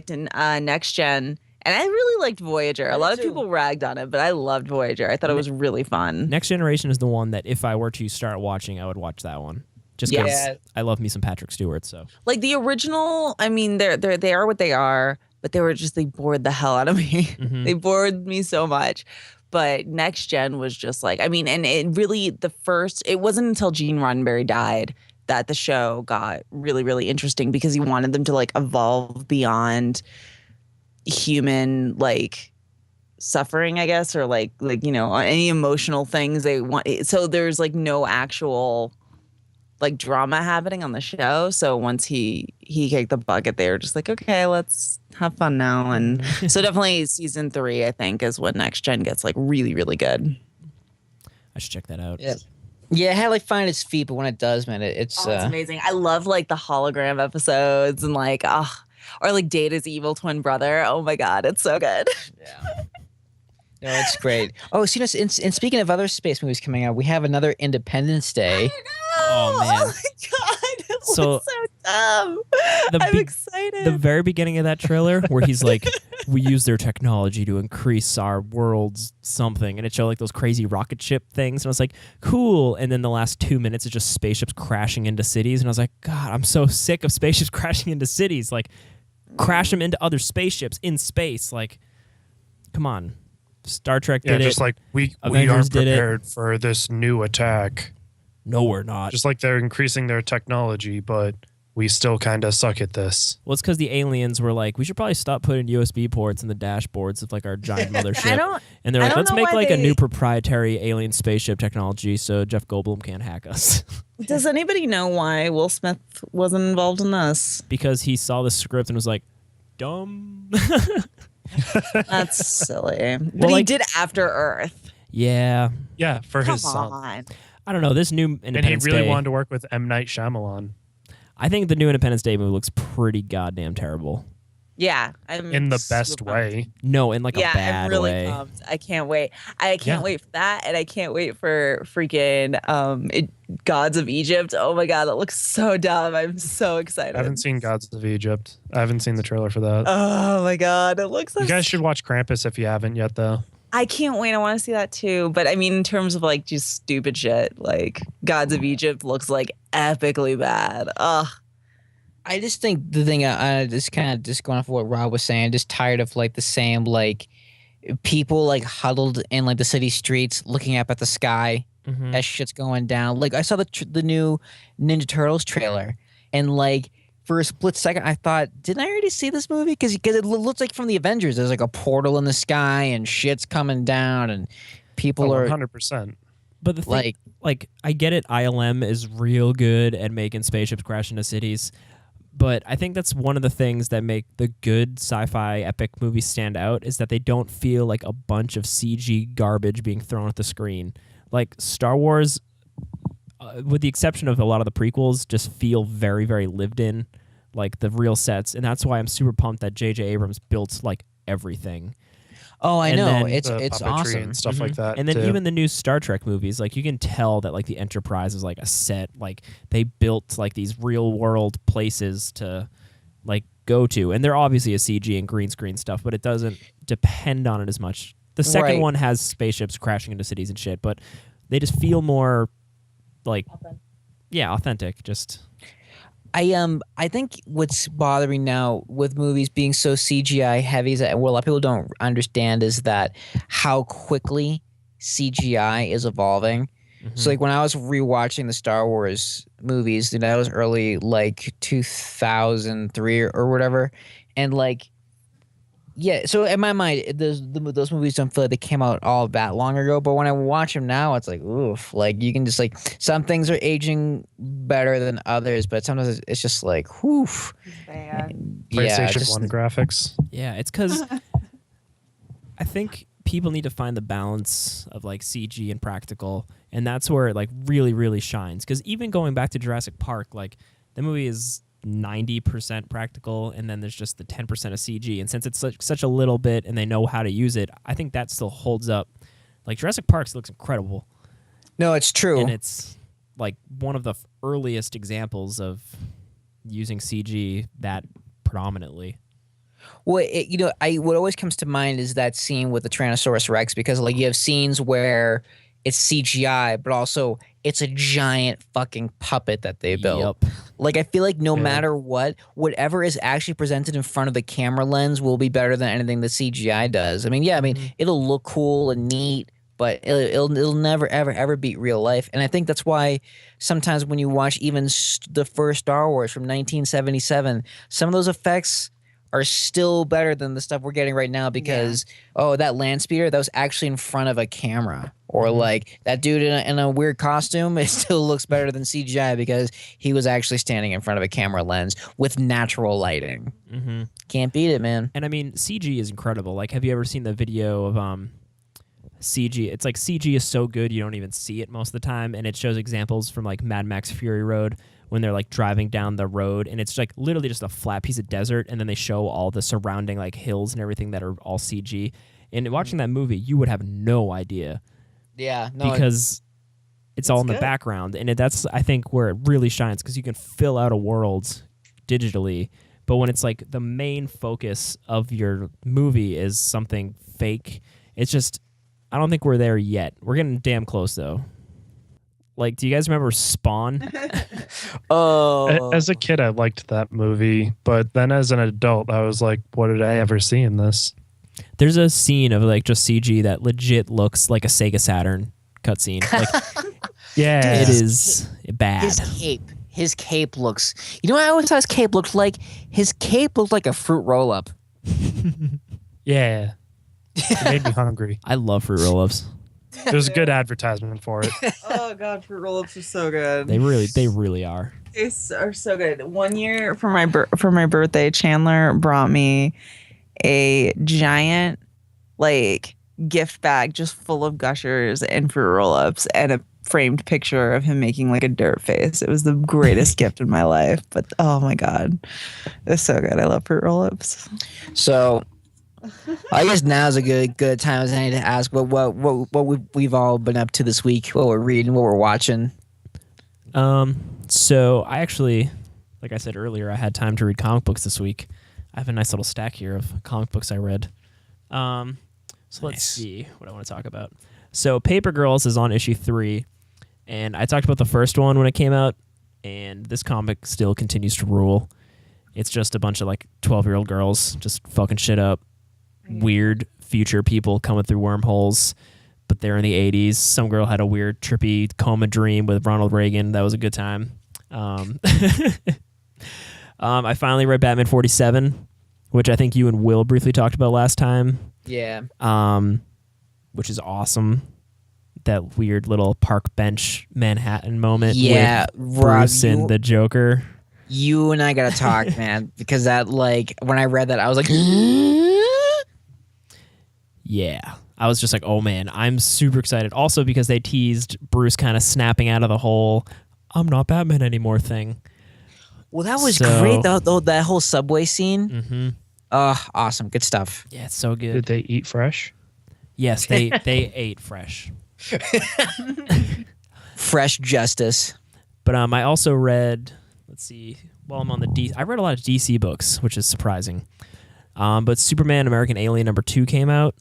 Next Gen, and I really liked Voyager. A lot of people ragged on it, but I loved Voyager. I thought it was really fun. Next Generation is the one that if I were to start watching, I would watch that one. Just because I love me some Patrick Stewart. So like the original, I mean, they are what they are, but they bored the hell out of me. Mm-hmm. They bored me so much. But Next Gen was just like, I mean, and it really, it wasn't until Gene Roddenberry died that the show got really, really interesting because he wanted them to like evolve beyond human like suffering, I guess, or like, you know, any emotional things they want. So there's like no actual like drama happening on the show. So once he kicked the bucket, they were just like, okay, let's have fun now. And so definitely season 3, I think, is when Next Gen gets like really, really good. I should check that out. Yeah, it had like find its feet, but when it does, man, it's amazing. I love like the hologram episodes and like or like Data's evil twin brother. Oh my god, it's so good. Yeah. No, it's great. Oh, so, you know, and speaking of other space movies coming out, we have another Independence Day. Oh man! Oh my god! It so looks so dumb. I'm excited. The very beginning of that trailer, where he's like, "We use their technology to increase our world's something," and it showed like those crazy rocket ship things, and I was like, "Cool." And then the last 2 minutes is just spaceships crashing into cities, and I was like, "God, I'm so sick of spaceships crashing into cities. Like, crash them into other spaceships in space. Like, come on." Star Trek did it. Just like we aren't prepared for this new attack. No, we're not. Just like they're increasing their technology, but we still kind of suck at this. Well, it's because the aliens were like, we should probably stop putting USB ports in the dashboards of like our giant mothership. And they're like, let's make like a new proprietary alien spaceship technology so Jeff Goldblum can't hack us. Does anybody know why Will Smith wasn't involved in this? Because he saw the script and was like, dumb. That's silly. But he did After Earth. Yeah. Yeah, for his son. On. I don't know. This new Independence Day. And he really wanted to work with M. Night Shyamalan. I think the new Independence Day movie looks pretty goddamn terrible. Yeah. In the best way. No, in like a bad I'm really way. Pumped. I can't wait. I can't wait for that. And I can't wait for freaking Gods of Egypt. Oh my God. That looks so dumb. I'm so excited. I haven't seen Gods of Egypt. I haven't seen the trailer for that. Oh my God. It looks so You guys should watch Krampus if you haven't yet, though. I can't wait. I want to see that too. But I mean, in terms of like just stupid shit, like Gods of Egypt looks like epically bad. Ugh. I just think the thing, just kind of just going off of what Rob was saying, just tired of like the same like people like huddled in like the city streets looking up at the sky as shit's going down. Like I saw the new Ninja Turtles trailer, and like for a split second, I thought, didn't I already see this movie? Because it looks like from the Avengers. There's like a portal in the sky and shit's coming down and people are 100%. But the thing, like, I get it. ILM is real good at making spaceships crash into cities, but I think that's one of the things that make the good sci-fi epic movies stand out is that they don't feel like a bunch of CG garbage being thrown at the screen. Like Star Wars, with the exception of a lot of the prequels, just feel very, very lived in, like the real sets, and that's why I'm super pumped that J.J. Abrams built like everything. Oh, I know. then It's puppetry awesome. and stuff like that. And then too. even the new Star Trek movies, like you can tell that like the Enterprise is like a set. Like they built like these real world places to like go to, and they're obviously a CG and green screen stuff, but it doesn't depend on it as much. The second Right. one has spaceships crashing into cities and shit, but they just feel more like authentic. Just I think what's bothering now with movies being so CGI heavy is that what a lot of people don't understand is that how quickly CGI is evolving. So like when I was rewatching the Star Wars movies, that was early like 2003 or whatever, and like yeah. So in my mind, those movies don't feel like they came out all that long ago. But when I watch them now, it's like oof. Like you can just like some things are aging better than others, but sometimes it's just like whew. Bad. PlayStation just- 1 graphics. yeah, it's because I think people need to find the balance of like CG and practical, and that's where it like really, really shines. Because even going back to Jurassic Park, like the movie is 90% practical, and then there's just the 10% of CG. And since it's such a little bit, and they know how to use it, I think that still holds up. Like Jurassic Park looks incredible, No, it's true. and it's like one of the earliest examples of using CG that predominantly. Well, what always comes to mind is that scene with the Tyrannosaurus Rex because like you have scenes where it's CGI, but also it's a giant fucking puppet that they built. Yep. Like I feel like no Yeah. matter what, whatever is actually presented in front of the camera lens will be better than anything the CGI does. I mean, yeah, I mean it'll look cool and neat, but it'll never ever beat real life. And I think that's why sometimes when you watch even the first Star Wars from 1977, some of those effects are still better than the stuff we're getting right now because that land speeder that was actually in front of a camera, or like that dude in a weird costume, it still looks better than CGI because he was actually standing in front of a camera lens with natural lighting. Mm-hmm. Can't beat it, man. And I mean, CG is incredible. Like, have you ever seen the video of CG? It's like CG is so good you don't even see it most of the time, and it shows examples from like Mad Max Fury Road when they're like driving down the road, and it's like literally just a flat piece of desert, and then they show all the surrounding like hills and everything that are all CG. And watching that movie, you would have no idea Yeah, no, because it's all in the good. background, and that's I think where it really shines because you can fill out a world digitally. But when it's like the main focus of your movie is something fake, it's just I don't think we're there yet. We're getting damn close though. Like, do you guys remember Spawn? oh, As a kid, I liked that movie, but then as an adult, I was like, what did I ever see in this? There's a scene of like just CG that legit looks like a Sega Saturn cutscene. Like Yeah. it is bad. his cape looks. You know what I always thought his cape looked like? His cape looked like a fruit roll up. Yeah. It made me hungry. I love fruit roll-ups. There's a good advertisement for it. Oh god, fruit roll-ups are so good. They really are. They are so good. One year for my birthday, Chandler brought me a giant like gift bag just full of Gushers and fruit roll-ups and a framed picture of him making like a dirt face. It was the greatest gift in my life. But oh my god, it's so good. I love fruit roll-ups. So I guess now's a good time as any to ask what we've all been up to this week, what we're reading, what we're watching. So I actually, like I said earlier, I had time to read comic books this week. I have a nice little stack here of comic books I read. So let's see what I want to talk about. So Paper Girls is on issue 3, and I talked about the first one when it came out, and this comic still continues to rule. It's just a bunch of like 12-year-old girls just fucking shit up. Weird future people coming through wormholes, but they're in the 80s. Some girl had a weird trippy coma dream with Ronald Reagan. That was a good time. I finally read Batman 47, which I think you and Will briefly talked about last time. Yeah. Which is awesome. That weird little park bench Manhattan moment Yeah, with Rob, Bruce and the Joker. You and I gotta talk, man, because that like when I read that, I was like, yeah. I was just like, oh man, I'm super excited. Also because they teased Bruce kind of snapping out of the whole "I'm not Batman anymore" thing. well, that was great. That whole subway scene. Mm-hmm. Awesome, good stuff. Yeah, it's so good. Did they eat fresh? Yes, they ate fresh. Fresh justice. But I also read, let's see, while I'm on the DC, I read a lot of DC books, which is surprising. But Superman American Alien #2 came out.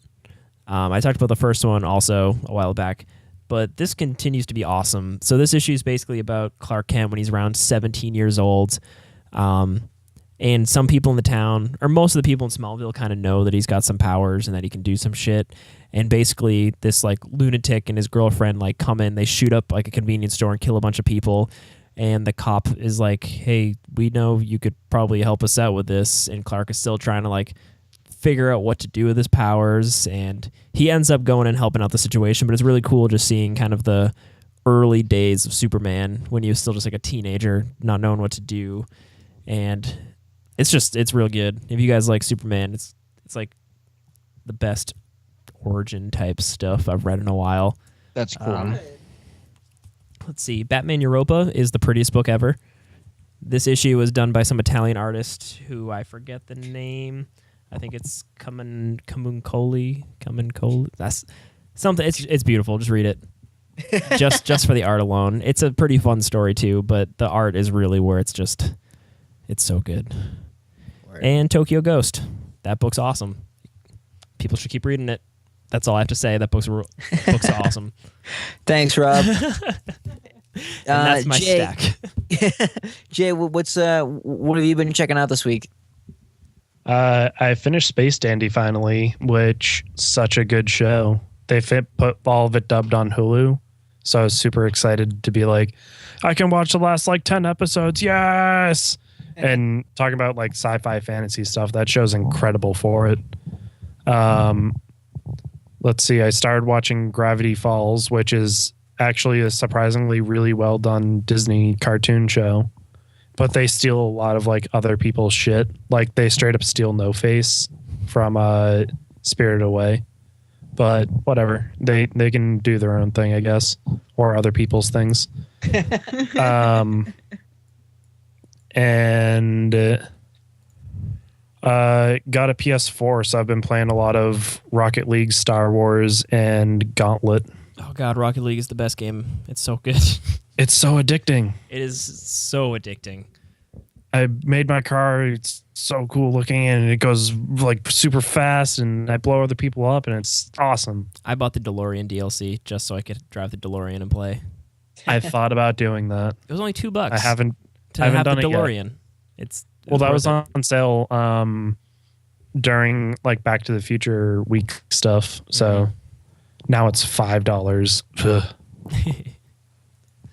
I talked about the first one also a while back, but this continues to be awesome. So this issue is basically about Clark Kent when he's around 17 years old. And some people in the town, or most of the people in Smallville, kind of know that he's got some powers and that he can do some shit. And basically, this like lunatic and his girlfriend like come in, they shoot up like a convenience store and kill a bunch of people. And the cop is like, "Hey, we know you could probably help us out with this." And Clark is still trying to like figure out what to do with his powers. And he ends up going and helping out the situation. But it's really cool just seeing kind of the early days of Superman when he was still just like a teenager, not knowing what to do. And it's real good. If you guys like Superman, it's like the best origin type stuff I've read in a while. That's cool. Let's see. Batman Europa is the prettiest book ever. This issue was done by some Italian artist who I forget the name. I think it's Camuncoli. That's something. It's beautiful. Just read it. just for the art alone. It's a pretty fun story too, but the art is really where it's so good. Word. And Tokyo Ghost. That book's awesome. People should keep reading it. That's all I have to say. That book's awesome. Thanks, Rob. That's my Jay, stack. Jay, what have you been checking out this week? I finished Space Dandy finally, which such a good show. They put all of it dubbed on Hulu, so I was super excited to be like, I can watch the last like 10 episodes. Yes. And talking about like sci-fi fantasy stuff, that show's incredible for it. Let's see. I started watching Gravity Falls, which is actually a surprisingly really well done Disney cartoon show, but they steal a lot of like other people's shit. Like they straight up steal No Face from Spirited Away, but whatever. They can do their own thing, I guess, or other people's things. And got a PS4, so I've been playing a lot of Rocket League, Star Wars, and Gauntlet. Oh god, Rocket League is the best game. It's so good. It's so addicting. It is so addicting. I made my car. It's so cool looking, and it goes like super fast, and I blow other people up, and it's awesome. I bought the DeLorean DLC just so I could drive the DeLorean and play. I thought about doing that. It was only $2. I haven't have done the it yet. DeLorean. That was on sale during like Back to the Future week stuff. So now it's $5.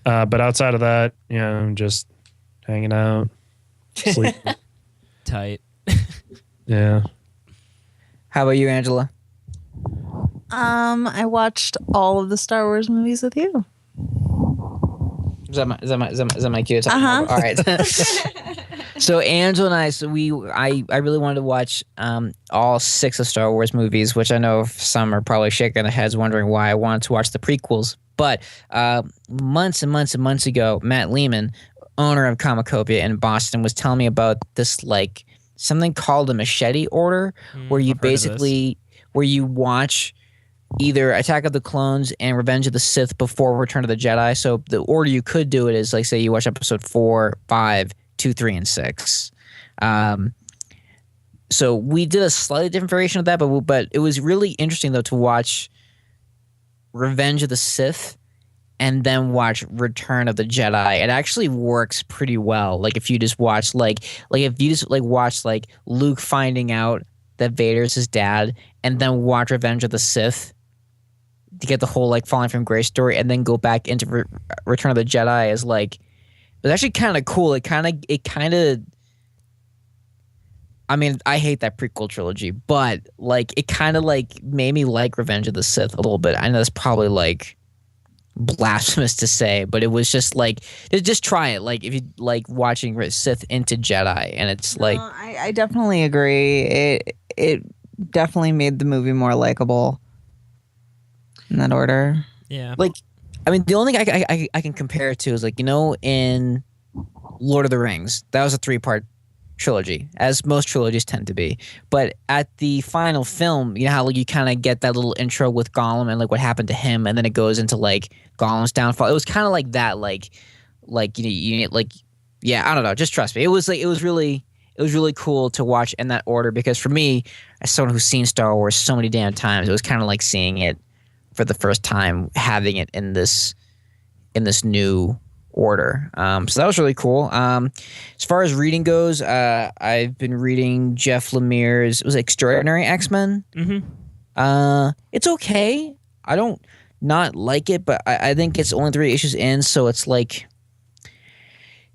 But outside of that, just hanging out, sleeping. Tight. Yeah. How about you, Angela? I watched all of the Star Wars movies with you. Is that my cue? Uh-huh. All right. So Angela and I really wanted to watch all 6 of Star Wars movies, which I know some are probably shaking their heads wondering why I wanted to watch the prequels. But months and months and months ago, Matt Lehman, owner of Comicopia in Boston, was telling me about this like something called a machete order, where you watch either Attack of the Clones and Revenge of the Sith before Return of the Jedi. So the order you could do it is like, say you watch episode 4, 5, 2, 3, and 6. So we did a slightly different variation of that, but it was really interesting though to watch Revenge of the Sith and then watch Return of the Jedi. It actually works pretty well. Like if you just watch watch Luke finding out that Vader's his dad, and then watch Revenge of the Sith to get the whole like falling from grace story, and then go back into Return of the Jedi as like, it was actually kind of cool. It kind of I mean, I hate that prequel trilogy, but like it kind of like made me like Revenge of the Sith a little bit. I know that's probably like blasphemous to say, but it was just like just try it. Like if you like watching Sith into Jedi, and it's like I definitely agree. It definitely made the movie more likable in that order. Yeah. Like, I mean, the only thing I can compare it to is like, in Lord of the Rings, that was a 3-part trilogy, as most trilogies tend to be. But at the final film, you know how like you kind of get that little intro with Gollum and like what happened to him, and then it goes into like Gollum's downfall. It was kind of like that, like you like, yeah, I don't know. Just trust me. It was really cool to watch in that order, because for me, as someone who's seen Star Wars so many damn times, it was kind of like seeing it for the first time, having it in this new order. So that was really cool. As far as reading goes, I've been reading Jeff Lemire's, it was Extraordinary X-Men. It's okay. I don't not like it, but I think it's only 3 issues in, so it's like, I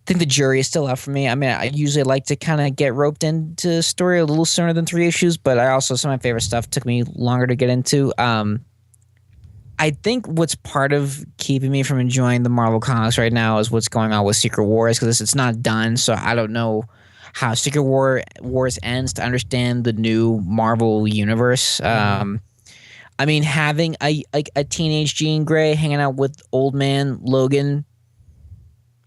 think the jury is still out for me. I mean, I usually like to kind of get roped into a story a little sooner than 3 issues, but some of my favorite stuff took me longer to get into. I think what's part of keeping me from enjoying the Marvel comics right now is what's going on with Secret Wars, because it's not done, so I don't know how Secret Wars ends to understand the new Marvel universe. I mean, having a teenage Jean Grey hanging out with old man Logan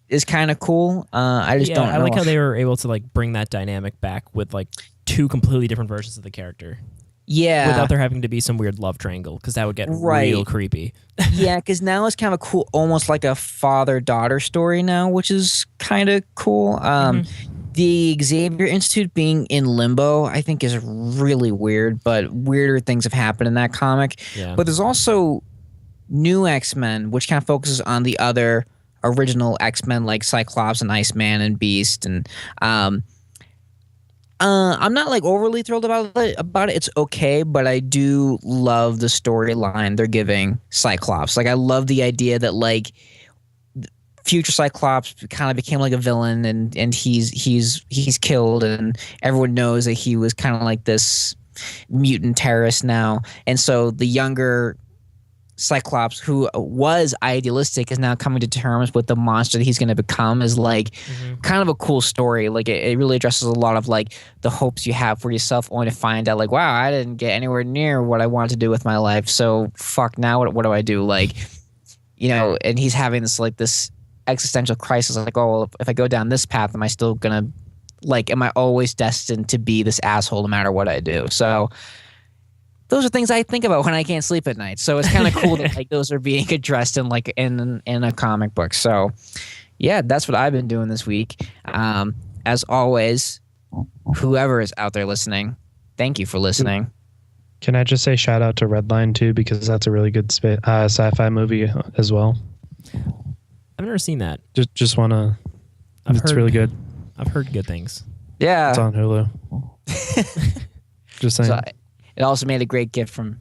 is kind of cool. I just don't know. I like how they were able to like bring that dynamic back with like 2 completely different versions of the character. Yeah. Without there having to be some weird love triangle, because that would get real creepy. Yeah, because now it's kind of cool, almost like a father-daughter story now, which is kind of cool. The Xavier Institute being in limbo, I think, is really weird, but weirder things have happened in that comic. Yeah. But there's also New X-Men, which kind of focuses on the other original X-Men, like Cyclops and Iceman and Beast, and I'm not like overly thrilled about it. It's okay, but I do love the storyline they're giving Cyclops. Like, I love the idea that like future Cyclops kind of became like a villain, and he's killed, and everyone knows that he was kind of like this mutant terrorist now, and so the younger Cyclops, who was idealistic, is now coming to terms with the monster that he's going to become, is like kind of a cool story. Like it really addresses a lot of like the hopes you have for yourself, only to find out like, wow, I didn't get anywhere near what I wanted to do with my life. So fuck, now what do I do? Like, and he's having this existential crisis, like, oh, well, if I go down this path, am I still gonna, like, am I always destined to be this asshole no matter what I do? So those are things I think about when I can't sleep at night. So it's kind of cool that like those are being addressed in like in a comic book. So yeah, that's what I've been doing this week. As always, whoever is out there listening, thank you for listening. Can I just say shout out to Redline too, because that's a really good sci-fi movie as well. I've never seen that. Just wanna. It's really good. I've heard good things. Yeah, it's on Hulu. Just saying. So it also made a great gift from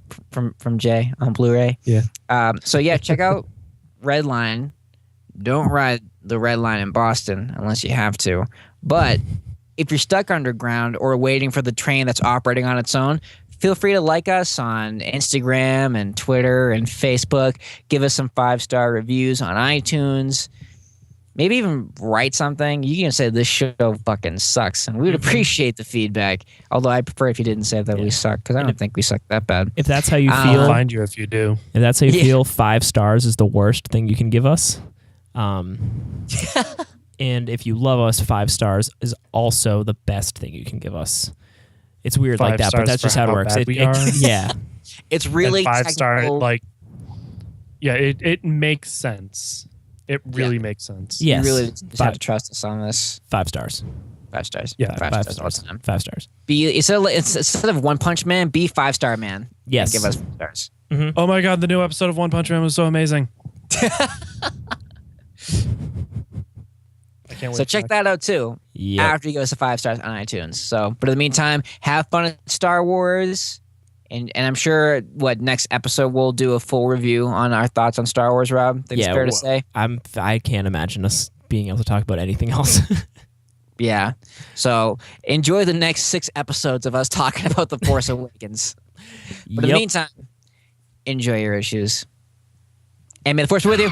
Jay on Blu-ray. Yeah. So yeah, check out Redline. Don't ride the Red Line in Boston unless you have to. But if you're stuck underground or waiting for the train that's operating on its own, feel free to like us on Instagram and Twitter and Facebook. Give us some 5-star reviews on iTunes. Maybe even write something. You can say this show fucking sucks, and we would appreciate the feedback. Although I prefer if you didn't say that we suck, because I don't think we suck that bad. If that's how you feel, I'll find you if you do. If that's how you feel, 5 stars is the worst thing you can give us. And if you love us, 5 stars is also the best thing you can give us. It's weird like that, but that's just how it works. Yeah, it's really 5-star. Like, yeah, it makes sense. It really makes sense. Yes. You really just have to trust us on this. 5 stars. 5 stars. Yeah, 5 stars all the time. 5 stars. Instead of One Punch Man, be 5-star man. Yes. And give us 5 stars. Mm-hmm. Oh my god, the new episode of One Punch Man was so amazing. I can't wait. So check that out too. Yep. After you give us a 5 stars on iTunes. So, but in the meantime, have fun at Star Wars. And I'm sure next episode we'll do a full review on our thoughts on Star Wars, Rob. Think it's fair to say. I can't imagine us being able to talk about anything else. Yeah. So enjoy the next 6 episodes of us talking about The Force Awakens. But in the meantime, enjoy your issues. And may the Force be with you.